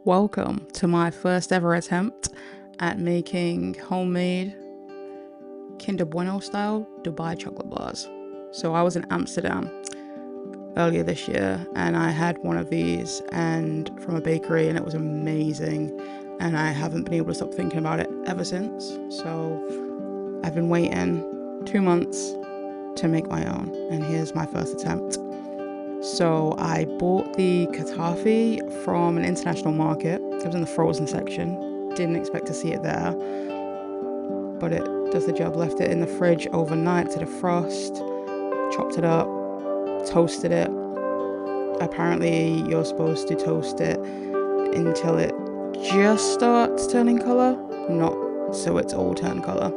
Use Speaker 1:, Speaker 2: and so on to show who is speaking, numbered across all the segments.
Speaker 1: Welcome to my first ever attempt at making homemade Kinder Bueno style Dubai chocolate bars. So I was in Amsterdam earlier this year and I had one of these and from a bakery, and it was amazing, and I haven't been able to stop thinking about it ever since. So I've been waiting 2 months to make my own, and here's my first attempt. So I bought the katafi from an international market. It was in the frozen section. Didn't expect to see it there, but it does the job. Left it in the fridge overnight to defrost, chopped it up, toasted it. Apparently you're supposed to toast it until it just starts turning color, not so it's all turned color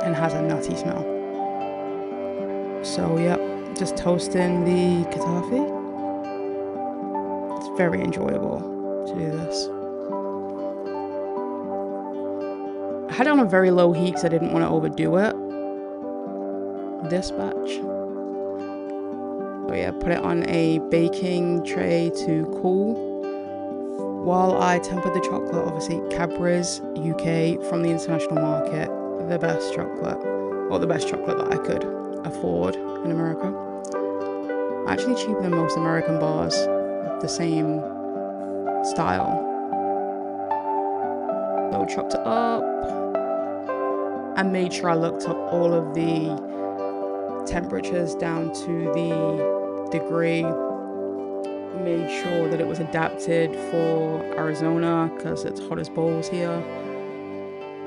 Speaker 1: and has a nutty smell. So yep, just toasting the katafi. It's very enjoyable to do this. I had it on a very low heat because I didn't want to overdo it. This batch. So yeah, put it on a baking tray to cool while I tempered the chocolate. Obviously Cadbury's UK from the international market, the best chocolate, or the best chocolate that I could afford in America. Actually cheaper than most American bars, the same style. So chopped it up. I made sure I looked up all of the temperatures down to the degree. Made sure that it was adapted for Arizona because it's hot as balls here.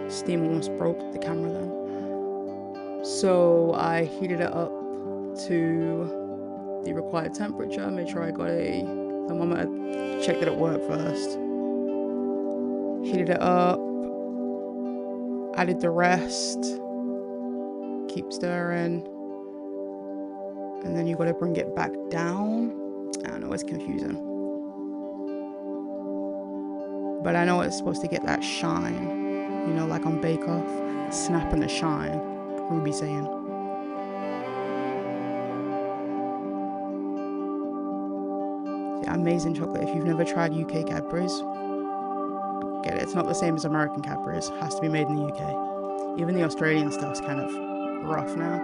Speaker 1: Steam almost broke the camera then. So I heated it up to the required temperature. Made sure I got a thermometer, checked that it worked first. Heated it up. Added the rest. Keep stirring. And then you got to bring it back down. I don't know, it's confusing. But I know it's supposed to get that shine. You know, like on Bake Off. Snap and the shine. Ruby saying. Yeah, amazing chocolate. If you've never tried UK Cadbury's, get it. It's not the same as American Cadbury's. It has to be made in the UK. Even the Australian stuff's kind of rough now.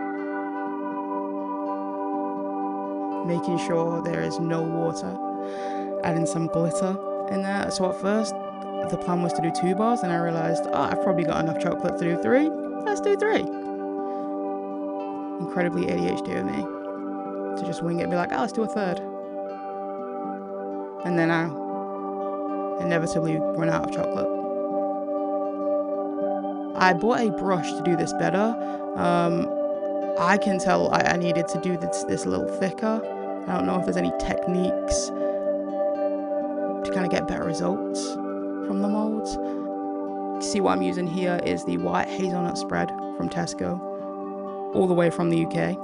Speaker 1: Making sure there is no water. Adding some glitter in there. So at first, the plan was to do 2 bars, and I realized, I've probably got enough chocolate to do 3. Let's do 3. Incredibly ADHD of me to just wing it and be like, let's do a 3rd. And then I inevitably run out of chocolate. I bought a brush to do this better. I can tell I needed to do this a little thicker. I don't know if there's any techniques to kind of get better results from the molds. See, what I'm using here is the white hazelnut spread from Tesco, all the way from the UK.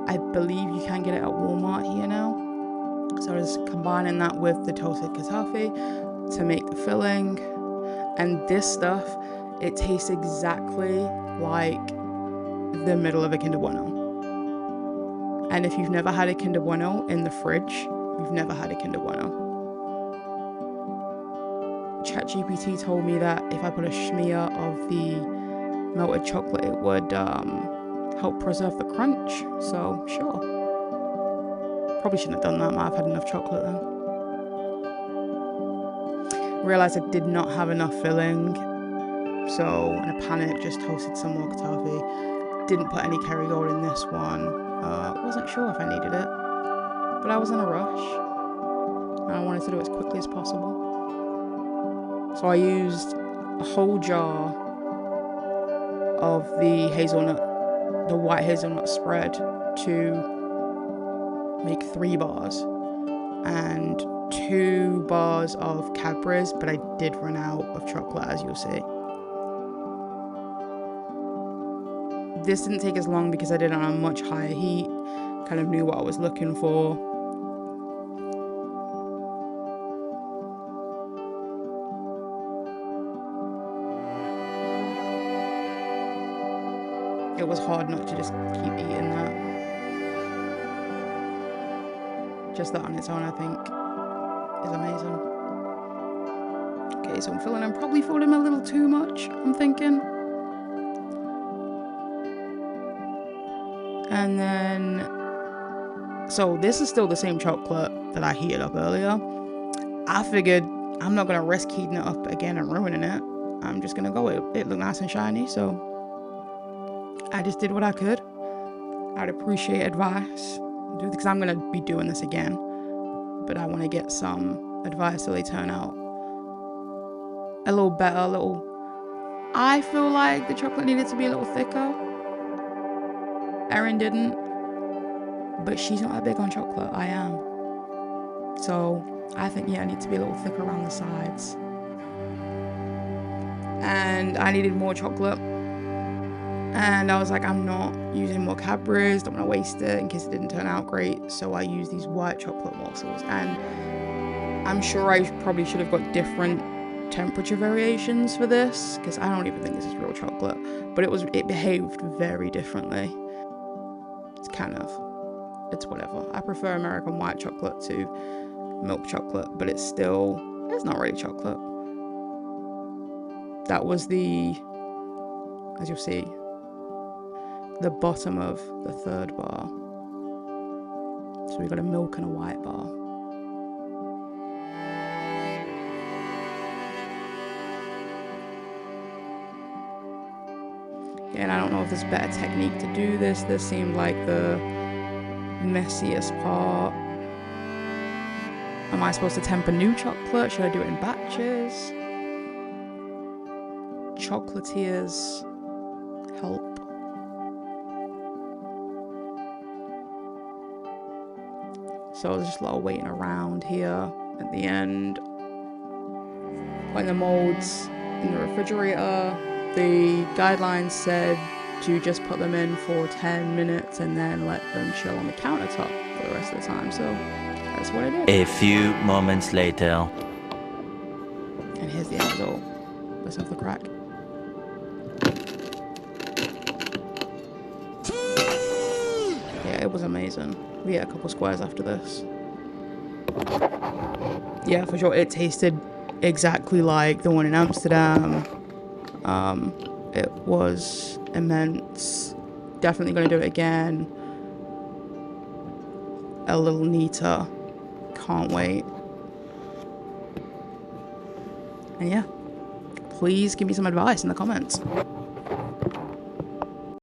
Speaker 1: I believe you can get it at Walmart here now. So just combining that with the toasted katafi to make the filling. And this stuff, it tastes exactly like the middle of a Kinder Bueno. And if you've never had a Kinder Bueno in the fridge, you've never had a Kinder Bueno. ChatGPT told me that if I put a smear of the melted chocolate, it would help preserve the crunch. So sure. Probably shouldn't have done that. Might have had enough chocolate then. Realised I did not have enough filling. So in a panic, just toasted some more katafi. Didn't put any Kerrygold in this one. Wasn't sure if I needed it, but I was in a rush and I wanted to do it as quickly as possible. So I used a whole jar of the white hazelnut spread to make 3 bars and 2 bars of Cadbury's, but I did run out of chocolate, as you'll see. This didn't take as long because I did it on a much higher heat, kind of knew what I was looking for. It was hard not to just keep eating that. Just that on its own, I think, is amazing. Okay, so I'm probably filling him a little too much, I'm thinking. And then, so this is still the same chocolate that I heated up earlier. I figured I'm not gonna risk heating it up again and ruining it. I'm just gonna go, it looked nice and shiny, so I just did what I could. I'd appreciate advice, because I'm gonna be doing this again, but I wanna get some advice so they turn out a little better, I feel like the chocolate needed to be a little thicker. Erin didn't, but she's not that big on chocolate, I am. So I think, yeah, I need to be a little thicker around the sides. And I needed more chocolate. And I was like, I'm not using more Cadbury's, don't want to waste it in case it didn't turn out great. So I used these white chocolate morsels. And I'm sure I probably should have got different temperature variations for this, because I don't even think this is real chocolate. But it behaved very differently. It's whatever. I prefer American white chocolate to milk chocolate, but it's not really chocolate. That was as you'll see, the bottom of the third bar. So we got a milk and a white bar. Yeah, and I don't know if there's a better technique to do this. This seemed like the messiest part. Am I supposed to temper new chocolate? Should I do it in batches? Chocolatiers help. So there's just a lot of waiting around here at the end. Putting the molds in the refrigerator. The guidelines said to just put them in for 10 minutes and then let them chill on the countertop for the rest of the time. So that's what I did.
Speaker 2: A few moments later.
Speaker 1: And here's the end result. Let's have the crack. Yeah, it was amazing. We ate a couple squares after this. Yeah, for sure. It tasted exactly like the one in Amsterdam. It was immense. Definitely going to do it again. A little neater. Can't wait. And yeah, please give me some advice in the comments.